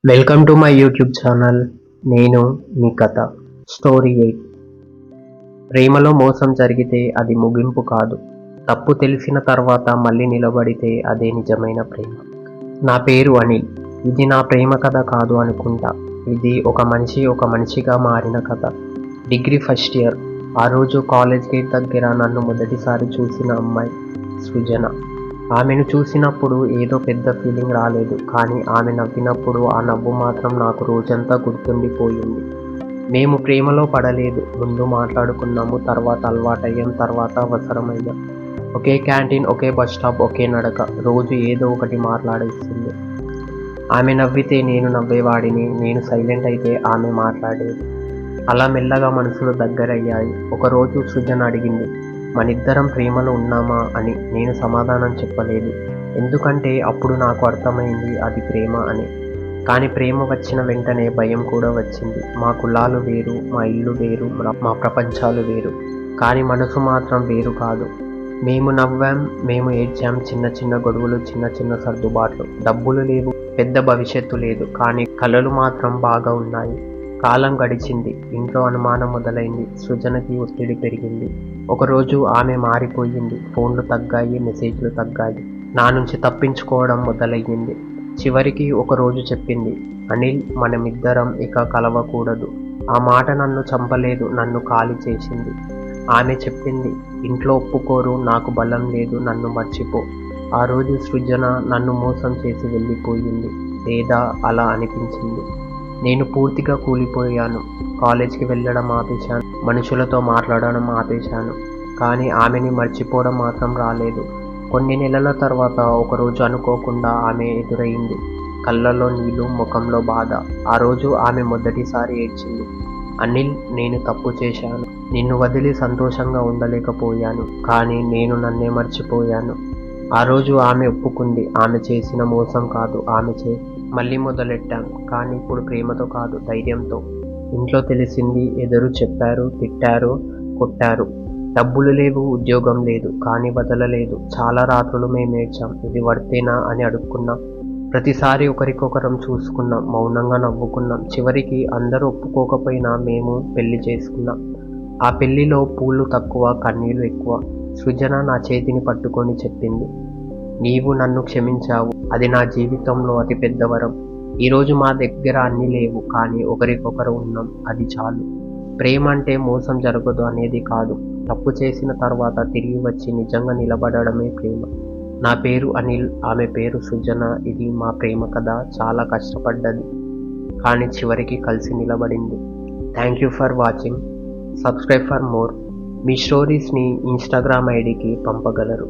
Welcome to my YouTube channel. నేను మీ కథ. Story 8. ప్రేమలో మోసం జరిగితే అది ముగింపు కాదు. తప్పు తెలిసిన తర్వాత మళ్ళీ నిలబడితే అదే నిజమైన ప్రేమ. నా పేరు అనిల్. ఇది నా ప్రేమ కథ కాదు అనుకుంటా. ఇది ఒక మనిషిగా మారిన కథ. Degree first year. ఆ రోజు కాలేజ్ గేట్ దగ్గర నన్ను మొదటిసారి చూసిన అమ్మాయి సృజన. ఆమెను చూసినప్పుడు ఏదో పెద్ద ఫీలింగ్ రాలేదు, కానీ ఆమె నవ్వినప్పుడు ఆ నవ్వు మాత్రం నాకు రోజంతా గుర్తుండిపోయింది. మేము ప్రేమలో పడలేదు. ముందు మాట్లాడుకున్నాము, తర్వాత అలవాటయ్యాం, తర్వాత అవసరమయ్యాం. ఒకే క్యాంటీన్, ఒకే బస్ స్టాప్, ఒకే నడక. రోజు ఏదో ఒకటి మాట్లాడేస్తుంది. ఆమె నవ్వితే నేను నవ్వేవాడిని, నేను సైలెంట్ అయితే ఆమె మాట్లాడేది. అలా మెల్లగా మనసులు దగ్గరయ్యాయి. ఒకరోజు సృజన అడిగింది, మనిద్దరం ప్రేమలో ఉన్నామా అని. నేను సమాధానం చెప్పలేదు, ఎందుకంటే అప్పుడు నాకు అర్థమైంది అది ప్రేమ అని. కానీ ప్రేమ వచ్చిన వెంటనే భయం కూడా వచ్చింది. మా కులాలు వేరు, మా ఇల్లు వేరు, మా ప్రపంచాలు వేరు, కానీ మనసు మాత్రం వేరు కాదు. మేము నవ్వాం, మేము ఏడ్చాం. చిన్న చిన్న గొడవలు, చిన్న చిన్న సర్దుబాట్లు. డబ్బులు లేవు, పెద్ద భవిష్యత్తు లేదు, కానీ కలలు మాత్రం బాగా ఉన్నాయి. కాలం గడిచింది. ఇంట్లో అనుమానం మొదలైంది. సృజనకి ఒత్తిడి పెరిగింది. ఒకరోజు ఆమె మారిపోయింది. ఫోన్లు తగ్గాయి, మెసేజ్లు తగ్గాయి. నా నుంచి తప్పించుకోవడం మొదలయ్యింది. చివరికి ఒకరోజు చెప్పింది, అనిల్, మనమిద్దరం ఇక కలవకూడదు. ఆ మాట నన్ను చంపలేదు, నన్ను ఖాళీ చేసింది. ఆమె చెప్పింది, ఇంట్లో ఒప్పుకోరు, నాకు బలం లేదు, నన్ను మర్చిపో. ఆ రోజు సృజన నన్ను మోసం చేసి వెళ్ళిపోయింది, లేదా అలా అనిపించింది. నేను పూర్తిగా కూలిపోయాను. కాలేజ్కి వెళ్ళడం ఆపేశాను, మనుషులతో మాట్లాడడం ఆపేశాను, కానీ ఆమెని మర్చిపోవడం మాత్రం రాలేదు. కొన్ని నెలల తర్వాత ఒకరోజు అనుకోకుండా ఆమె ఎదురైంది. కళ్ళల్లో నీళ్ళు, ముఖంలో బాధ. ఆ రోజు ఆమె మొదటిసారి ఏడ్చింది. అనిల్, నేను తప్పు చేశాను. నిన్ను వదిలి సంతోషంగా ఉండలేకపోయాను, కానీ నేను నన్నే మర్చిపోయాను. ఆ రోజు ఆమె ఒప్పుకుంది, ఆమె చేసిన మోసం కాదు, మళ్ళీ మొదలెట్టాం. కానీ ఇప్పుడు ప్రేమతో కాదు, ధైర్యంతో. ఇంట్లో తెలిసింది, ఎదురు చెప్పారు, తిట్టారు, కొట్టారు. డబ్బులు లేవు, ఉద్యోగం లేదు, కానీ వదలలేదు. చాలా రాత్రులు మేము ఏడ్చాం, ఇది వర్తేనా అని అడుక్కున్నాం. ప్రతిసారి ఒకరికొకరం చూసుకున్నాం, మౌనంగా నవ్వుకున్నాం. చివరికి అందరూ ఒప్పుకోకపోయినా మేము పెళ్లి చేసుకున్నాం. ఆ పెళ్లిలో పూలు తక్కువ, కన్నీళ్లు ఎక్కువ. సృజన నా చేతిని పట్టుకొని చెప్పింది, నీవు నన్ను క్షమించావు, అది నా జీవితంలో అతి పెద్ద వరం. ఈరోజు మా దగ్గర అన్నీ లేవు, కానీ ఒకరికొకరు ఉన్నాం, అది చాలు. ప్రేమ అంటే మోసం జరగదు అనేది కాదు, తప్పు చేసిన తర్వాత తిరిగి వచ్చి నిజంగా నిలబడడమే ప్రేమ. నా పేరు అనిల్, ఆమె పేరు సృజన. ఇది మా ప్రేమ కథ. చాలా కష్టపడ్డది, కానీ చివరికి కలిసి నిలబడింది. Thank you for watching. Subscribe for more. మీ స్టోరీస్ని ఇన్స్టాగ్రామ్ ఐడికి పంపగలరు.